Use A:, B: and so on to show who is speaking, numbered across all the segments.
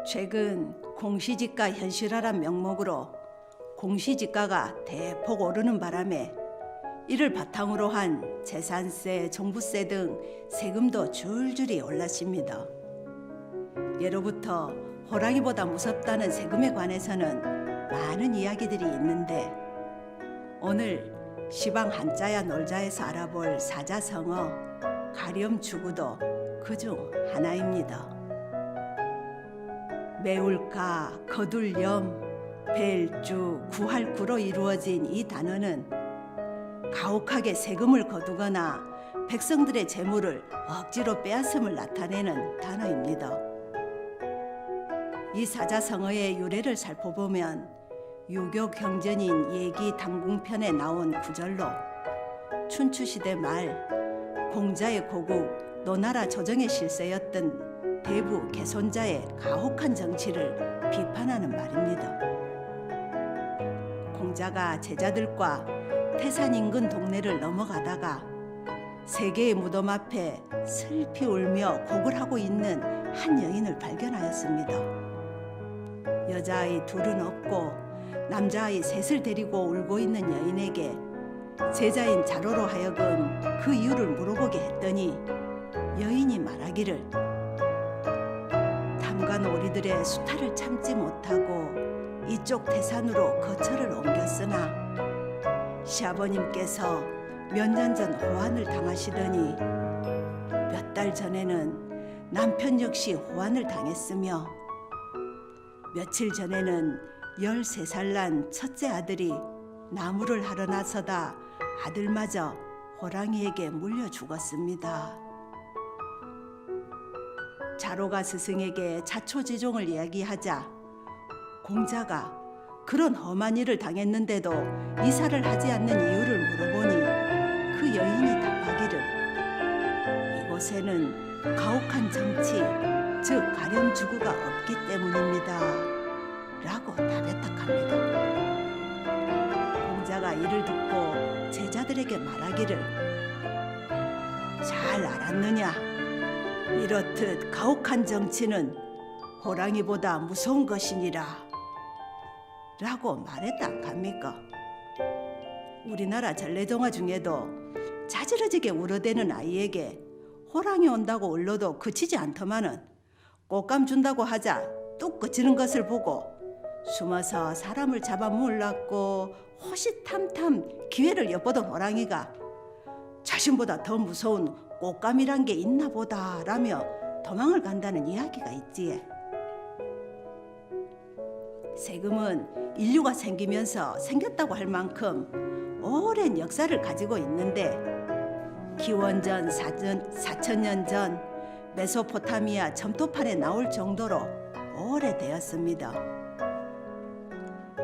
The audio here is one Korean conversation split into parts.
A: 최근 공시지가 현실화란 명목으로 공시지가가 대폭 오르는 바람에 이를 바탕으로 한 재산세, 종부세 등 세금도 줄줄이 올랐습니다. 예로부터 호랑이보다 무섭다는 세금에 관해서는 많은 이야기들이 있는데 오늘 시방 한자야 놀자에서 알아볼 사자성어, 가렴주구도 그중 하나입니다. 매울가, 거둘염, 벨주, 구할구로 이루어진 이 단어는 가혹하게 세금을 거두거나 백성들의 재물을 억지로 빼앗음을 나타내는 단어입니다. 이 사자성어의 유래를 살펴보면 유교 경전인 예기 당궁편에 나온 구절로 춘추시대 말 공자의 고국 노나라 조정의 실세였던 대부 개손자의 가혹한 정치를 비판하는 말입니다. 공자가 제자들과 태산 인근 동네를 넘어가다가 세 개의 무덤 앞에 슬피 울며 곡을 하고 있는 한 여인을 발견하였습니다. 여자아이 둘은 없고 남자아이 셋을 데리고 울고 있는 여인에게 제자인 자로로 하여금 그 이유를 물어보게 했더니 여인이 말하기를 탐관 오리들의 수탈을 참지 못하고 이쪽 태산으로 거처를 옮겼으나 시아버님께서 몇 년 전 호환을 당하시더니 몇 달 전에는 남편 역시 호환을 당했으며 며칠 전에는 13살 난 첫째 아들이 나무를 하러 나서다 아들마저 호랑이에게 물려 죽었습니다. 자로가 스승에게 자초지종을 이야기하자 공자가 그런 험한 일을 당했는데도 이사를 하지 않는 이유를 물어보니 그 여인이 답하기를 이곳에는 가혹한 정치, 즉 가렴주구가 없기 때문입니다 라고 답했다 합니다. 공자가 이를 듣고 제자들에게 말하기를 잘 알았느냐? 이렇듯 가혹한 정치는 호랑이보다 무서운 것이니라 라고 말했다 합니까? 우리나라 전래동화 중에도 자지러지게 울어대는 아이에게 호랑이 온다고 울러도 그치지 않더만은 꽃감 준다고 하자 뚝 그치는 것을 보고 숨어서 사람을 잡아물랐고 호시탐탐 기회를 엿보던 호랑이가 자신보다 더 무서운 꽃감이란 게 있나 보다 라며 도망을 간다는 이야기가 있지에. 세금은 인류가 생기면서 생겼다고 할 만큼 오랜 역사를 가지고 있는데 기원전 4,000년 전 메소포타미아 점토판에 나올 정도로 오래되었습니다.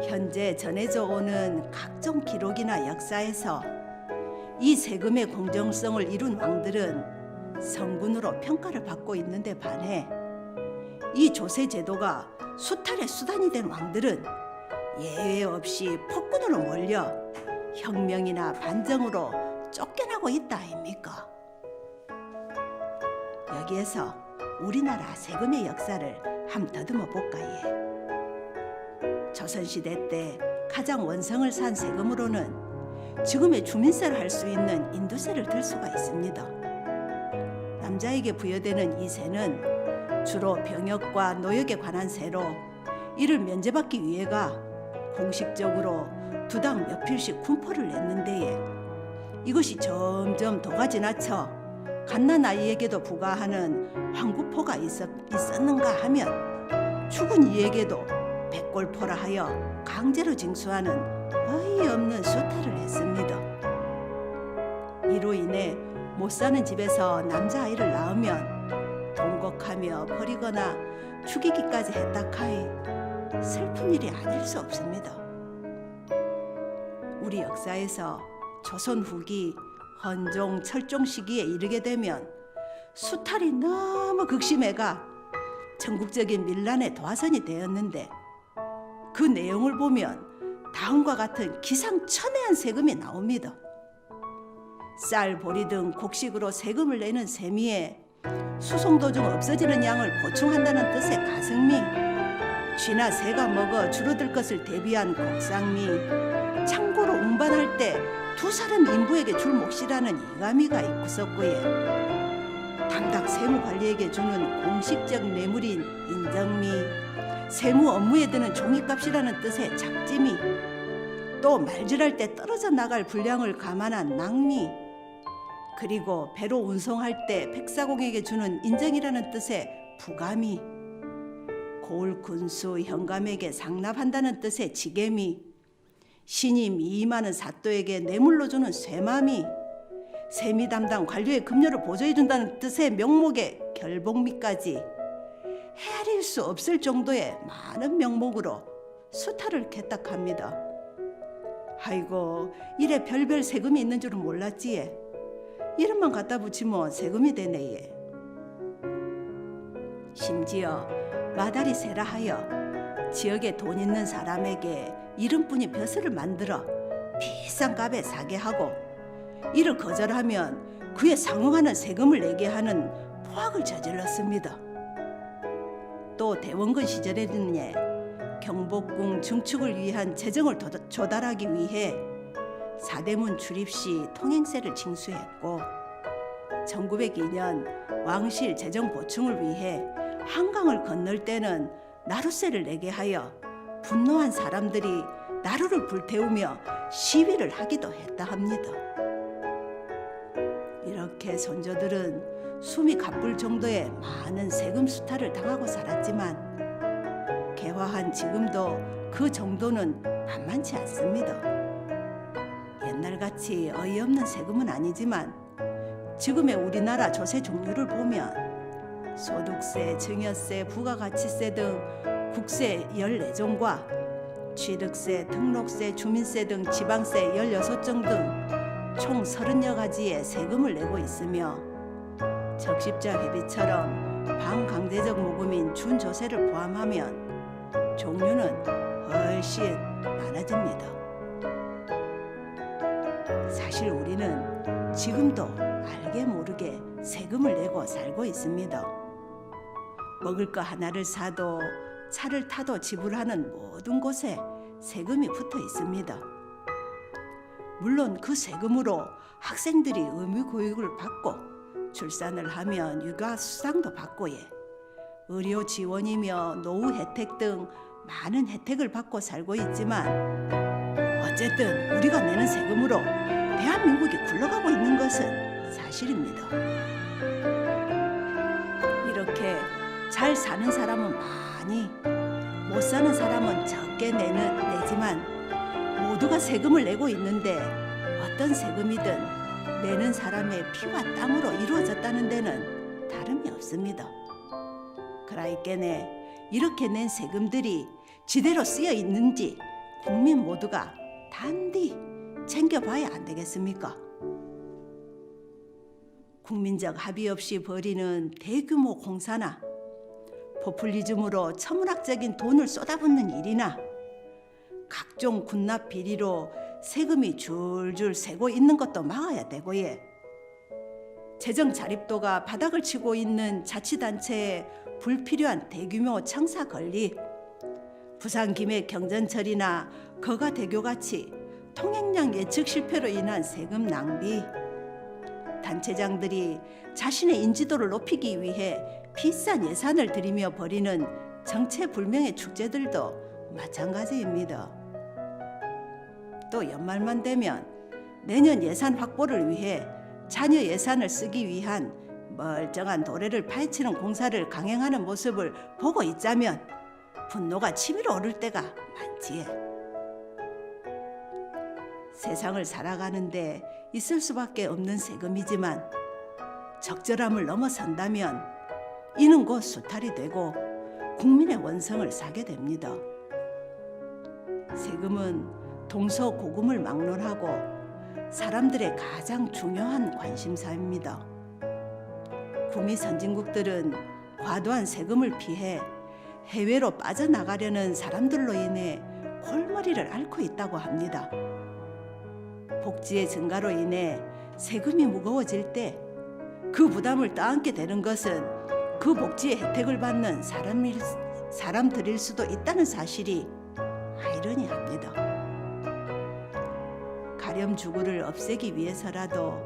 A: 현재 전해져 오는 각종 기록이나 역사에서 이 세금의 공정성을 이룬 왕들은 성군으로 평가를 받고 있는데 반해 이 조세 제도가 수탈의 수단이 된 왕들은 예외 없이 폭군으로 몰려 혁명이나 반정으로 쫓겨나고 있다 아닙니까? 여기에서 우리나라 세금의 역사를 한번 더듬어 볼까 예. 조선시대 때 가장 원성을 산 세금으로는 지금의 주민세를 할 수 있는 인두세를 들 수가 있습니다. 남자에게 부여되는 이 세는 주로 병역과 노역에 관한 세로 이를 면제받기 위해가 공식적으로 두당 몇 필씩 군포를 냈는데에 이것이 점점 도가 지나쳐 갓난 아이에게도 부과하는 황구포가 있었는가 하면 죽은 이에게도 백골포라 하여 강제로 징수하는 어이없는 수탈을 했습니다. 이로 인해 못 사는 집에서 남자아이를 낳으면 동곡하며 버리거나 죽이기까지 했다 카이 슬픈 일이 아닐 수 없습니다. 우리 역사에서 조선 후기 헌종 철종 시기에 이르게 되면 수탈이 너무 극심해가 전국적인 밀란의 도화선이 되었는데 그 내용을 보면 다음과 같은 기상천외한 세금이 나옵니다. 쌀, 보리 등 곡식으로 세금을 내는 세미에 수송 도중 없어지는 양을 보충한다는 뜻의 가승미, 쥐나 새가 먹어 줄어들 것을 대비한 곡상미, 창고로 운반할 때 두 사람 인부에게 줄 몫이라는 이가미가 있었고요. 당당 세무관리에게 주는 공식적 뇌물인 인정미, 세무 업무에 드는 종이값이라는 뜻의 작지미, 또 말질할 때 떨어져 나갈 분량을 감안한 낭미, 그리고 배로 운송할 때 백사공에게 주는 인정이라는 뜻의 부가미, 고을 군수 현감에게 상납한다는 뜻의 지게미, 신이 미임하는 사또에게 뇌물로 주는 쇠마미, 세미 담당 관료의 급료를 보조해준다는 뜻의 명목의 결복미까지 헤아릴 수 없을 정도의 많은 명목으로 수탈을 개딱합니다. 아이고, 이래 별별 세금이 있는 줄은 몰랐지에. 이름만 갖다 붙이면 세금이 되네예. 심지어 마다리 세라 하여 지역에 돈 있는 사람에게 이름뿐이 벼슬을 만들어 비싼 값에 사게 하고, 이를 거절하면 그에 상응하는 세금을 내게 하는 포악을 저질렀습니다. 또 대원군 시절에는 경복궁 증축을 위한 재정을 조달하기 위해 사대문 출입 시 통행세를 징수했고, 1902년 왕실 재정 보충을 위해 한강을 건널 때는 나루세를 내게 하여 분노한 사람들이 나루를 불태우며 시위를 하기도 했다 합니다. 이렇게 선조들은 숨이 가쁠 정도의 많은 세금 수탈을 당하고 살았지만 개화한 지금도 그 정도는 만만치 않습니다. 옛날같이 어이없는 세금은 아니지만 지금의 우리나라 조세 종류를 보면 소득세, 증여세, 부가가치세 등 국세 14종과 취득세, 등록세, 주민세 등 지방세 16종 등 총 30여 가지의 세금을 내고 있으며, 적십자 회비처럼 반강제적 모금인 준조세를 포함하면 종류는 훨씬 많아집니다. 사실 우리는 지금도 알게 모르게 세금을 내고 살고 있습니다. 먹을 거 하나를 사도 차를 타도 지불하는 모든 곳에 세금이 붙어 있습니다. 물론 그 세금으로 학생들이 의무 교육을 받고 출산을 하면 육아 수당도 받고 의료 지원이며 노후 혜택 등 많은 혜택을 받고 살고 있지만, 어쨌든 우리가 내는 세금으로 대한민국이 굴러가고 있는 것은 사실입니다. 이렇게 잘 사는 사람은 많이, 못 사는 사람은 적게 내지만 모두가 세금을 내고 있는데 어떤 세금이든 내는 사람의 피와 땀으로 이루어졌다는 데는 다름이 없습니다. 그러니까네 이렇게 낸 세금들이 제대로 쓰여 있는지 국민 모두가 단디 챙겨봐야 안 되겠습니까? 국민적 합의 없이 벌이는 대규모 공사나 포퓰리즘으로 천문학적인 돈을 쏟아붓는 일이나 각종 군납 비리로 세금이 줄줄 새고 있는 것도 막아야 되고, 재정 자립도가 바닥을 치고 있는 자치단체의 불필요한 대규모 청사 건립, 부산 김해 경전철이나 거가대교같이 통행량 예측 실패로 인한 세금 낭비, 단체장들이 자신의 인지도를 높이기 위해 비싼 예산을 들이며 벌이는 정체불명의 축제들도 마찬가지입니다. 또 연말만 되면 내년 예산 확보를 위해 자녀 예산을 쓰기 위한 멀쩡한 도래를 파헤치는 공사를 강행하는 모습을 보고 있자면 분노가 치밀어 오를 때가 많지요. 세상을 살아가는데 있을 수밖에 없는 세금이지만 적절함을 넘어선다면 이는 곧 수탈이 되고 국민의 원성을 사게 됩니다. 세금은 동서고금을 막론하고 사람들의 가장 중요한 관심사입니다. 구미 선진국들은 과도한 세금을 피해 해외로 빠져나가려는 사람들로 인해 골머리를 앓고 있다고 합니다. 복지의 증가로 인해 세금이 무거워질 때 그 부담을 떠안게 되는 것은 그 복지의 혜택을 받는 사람 들일 수도 있다는 사실이 아이러니합니다. 가렴주구를 없애기 위해서라도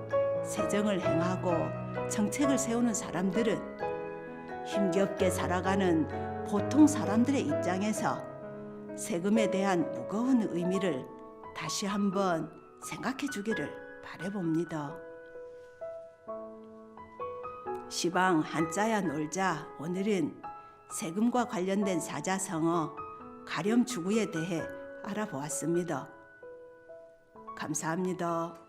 A: 세정을 행하고 정책을 세우는 사람들은 힘겹게 살아가는 보통 사람들의 입장에서 세금에 대한 무거운 의미를 다시 한번 생각해 주기를 바라봅니다. 시방 한자야 놀자. 오늘은 세금과 관련된 사자성어 가렴주구에 대해 알아보았습니다. 감사합니다.